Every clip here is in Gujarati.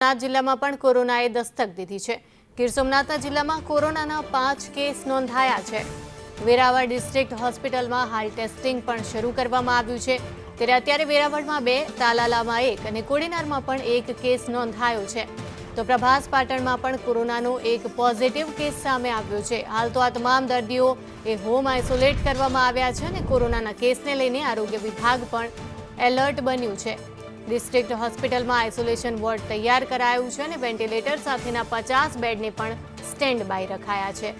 સોમનાથ જિલ્લામાં પણ કોરોનાએ દસ્તક દીધી છે। ગીર સોમનાથ જિલ્લામાં કોરોનાના 5 કેસ નોંધાયા છે। વેરાવળ ડિસ્ટ્રિક્ટ હોસ્પિટલમાં હાલ ટેસ્ટિંગ પણ શરૂ કરવામાં આવ્યું છે। ત્યારે અત્યારે વેરાવળમાં 2, તાલાલામાં 1 અને કોડીનારમાં પણ 1 કેસ નોંધાયો છે। તો પ્રભાસ પાટણમાં પણ કોરોનાનો એક પોઝિટિવ કેસ સામે આવ્યો છે। હાલ તો આ તમામ દર્દીઓ હોમ આઇસોલેટ કરવામાં આવ્યા છે અને કોરોનાના કેસને લઈને આરોગ્ય વિભાગ પણ એલર્ટ બન્યું છે। ડિસ્ટ્રિક્ટ હોસ્પિટલમાં આઇસોલેશન વોર્ડ તૈયાર કરાયું છે અને વેન્ટિલેટર સાથેના 50 બેડને પણ સ્ટેન્ડ બાય રખાયા છે।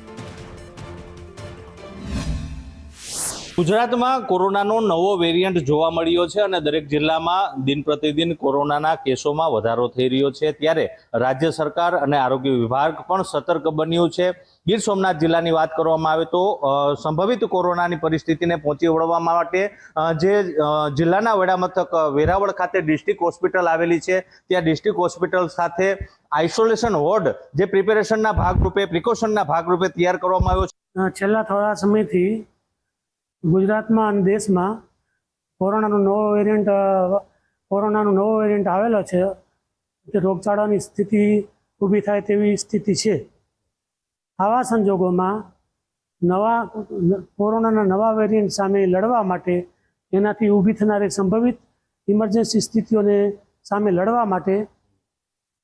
ગુજરાતમાં કોરોનાનો નવો વેરિયન્ટ જોવા મળ્યો છે અને દરેક જિલ્લામાં દિન પ્રતિદિન કોરોનાના કેસોમાં વધારો થઈ રહ્યો છે। ત્યારે રાજ્ય સરકાર અને આરોગ્ય વિભાગ પણ સતર્ક બન્યું છે। ગીર સોમનાથ જિલ્લાની વાત કરવામાં આવે તો સંભવિત કોરોનાની પરિસ્થિતિને પહોંચી વળવા માટે જે જિલ્લાના વડામથક વેરાવળ ખાતે ડિસ્ટ્રિક્ટ હોસ્પિટલ આવેલી છે, ત્યાં ડિસ્ટ્રિક્ટ હોસ્પિટલ સાથે આઇસોલેશન વોર્ડ જે પ્રિપેરેશનના ભાગરૂપે પ્રિકોશનના ભાગરૂપે તૈયાર કરવામાં આવ્યો છે। છેલ્લા થોડા સમયથી ગુજરાતમાં અને દેશમાં કોરોનાનો નવો વેરિયન્ટ આવેલો છે કે રોગચાળાની સ્થિતિ ઊભી થાય તેવી સ્થિતિ છે। આવા સંજોગોમાં કોરોનાના નવા વેરિયન્ટ સામે લડવા માટે, એનાથી ઊભી થનારી સંભવિત ઇમરજન્સી સ્થિતિઓને સામે લડવા માટે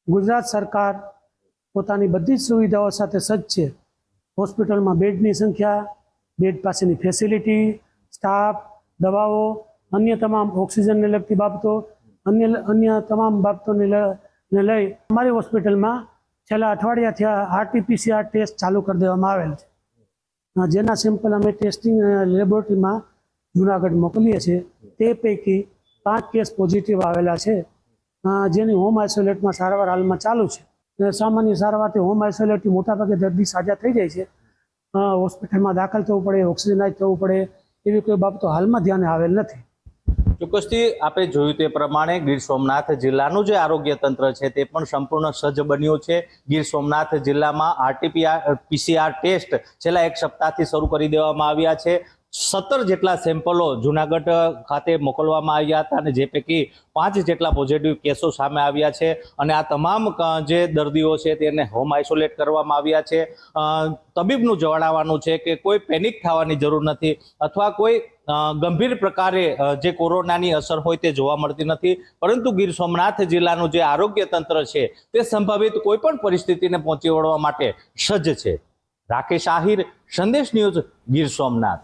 ગુજરાત સરકાર પોતાની બધી જ સુવિધાઓ સાથે સજ્જ છે। હોસ્પિટલમાં બેડની સંખ્યા, બેડ પાસેની ફેસિલિટી, સ્ટાફ, દવાઓ, અન્ય તમામ ઓક્સિજનને લગતી બાબતો, અન્ય તમામ બાબતોને લઈ અમારી હોસ્પિટલમાં છેલ્લા અઠવાડિયાથી RT-PCR ટેસ્ટ ચાલુ કરી દેવામાં આવેલ છે, જેના સેમ્પલ અમે ટેસ્ટિંગ લેબોરેટરીમાં જૂનાગઢ મોકલીએ છીએ। તે પૈકી 5 કેસ પોઝિટિવ આવેલા છે, જેની હોમ આઇસોલેટમાં સારવાર હાલમાં ચાલુ છે। સામાન્ય સારવારથી હોમ આઇસોલેટથી મોટાભાગે દર્દી સાજા થઈ જાય છે। હોસ્પિટલમાં દાખલ થવું પડે, ઓક્સિજનાઇઝ થવું પડે એવી કોઈ બાબતો હાલમાં ધ્યાને આવેલ નથી। ચોક્કસથી આપણે જોયું તે પ્રમાણે ગીર સોમનાથ જિલ્લાનું જે આરોગ્ય તંત્ર છે તે પણ સંપૂર્ણ સજ્જ બન્યું છે। ગીર સોમનાથ જિલ્લામાં RT-PCR ટેસ્ટ છેલ્લા 1 સપ્તાહથી શરૂ કરી દેવામાં આવ્યા છે। 17 જેટલા સેમ્પલો જૂનાગઢ ખાતે મોકલવામાં આવ્યા હતા અને જે પૈકી 5 જેટલા પોઝિટિવ કેસો સામે આવ્યા છે અને આ તમામ જે દર્દીઓ છે તેને હોમ આઇસોલેટ કરવામાં આવ્યા છે। તબીબનું જણાવવાનું છે કે કોઈ પેનિક થવાની જરૂર નથી અથવા કોઈ ગંભીર પ્રકારે જે કોરોનાની અસર હોય તે જોવા મળતી નથી, પરંતુ ગીર સોમનાથ જિલ્લાનું જે આરોગ્ય તંત્ર છે તે સંભવિત કોઈ પણ પરિસ્થિતિને પહોંચી વળવા માટે સજ્જ છે। રાકેશ આહિર, સંદેશ ન્યૂઝ, ગીર સોમનાથ।